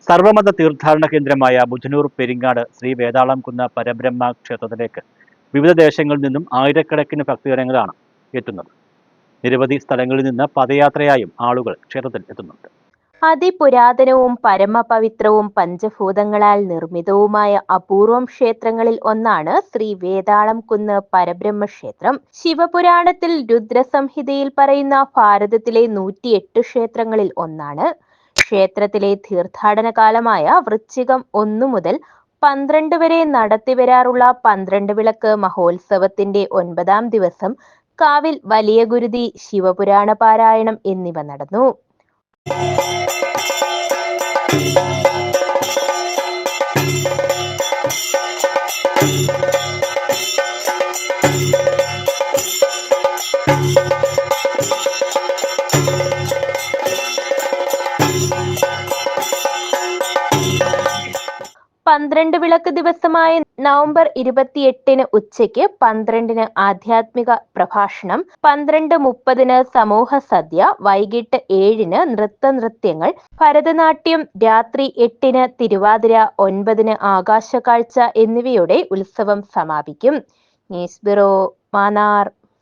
സർവമത തീർത്ഥാടന കേന്ദ്രമായ ബുധനൂർ പെരിങ്ങാട് ശ്രീ വേതാളംകുന്ന് പരബ്രഹ്മ ക്ഷേത്രത്തിലേക്ക് വിവിധ ദേശങ്ങളിൽ നിന്നും ആയിരക്കണക്കിന് ഭക്തജനങ്ങളാണ് എത്തുന്നത്. നിരവധി സ്ഥലങ്ങളിൽ നിന്ന് പദയാത്രയായും ആളുകൾ ക്ഷേത്രത്തിൽ എത്തുന്നുണ്ട്. അതിപുരാതനവും പരമപവിത്രവും പഞ്ചഭൂതങ്ങളാൽ നിർമ്മിതവുമായ അപൂർവം ക്ഷേത്രങ്ങളിൽ ഒന്നാണ് ശ്രീ വേതാളംകുന്ന് പരബ്രഹ്മ ക്ഷേത്രം. ശിവപുരാണത്തിൽ രുദ്രസംഹിതയിൽ പറയുന്ന ഭാരതത്തിലെ 108 ക്ഷേത്രങ്ങളിൽ ഒന്നാണ്. ക്ഷേത്രത്തിലെ തീർത്ഥാടന കാലമായ വൃശ്ചികം 1 മുതൽ 12 വരെ നടത്തിവരാറുള്ള 12 വിളക്ക് മഹോത്സവത്തിന്റെ 9ാം ദിവസം കാവിൽ വലിയ ഗുരുതി, ശിവപുരാണ പാരായണം എന്നിവ നടന്നു. പന്ത്രണ്ട് വിളക്ക് ദിവസമായ നവംബർ 28 ഉച്ചയ്ക്ക് 12 ആധ്യാത്മിക പ്രഭാഷണം, 12:30 സമൂഹ സദ്യ, വൈകിട്ട് 7 നൃത്തനൃത്യങ്ങൾ, ഭരതനാട്യം, രാത്രി 8 തിരുവാതിര, 9 ആകാശക്കാഴ്ച എന്നിവയോടെ ഉത്സവം സമാപിക്കും. News bureau, Mannar.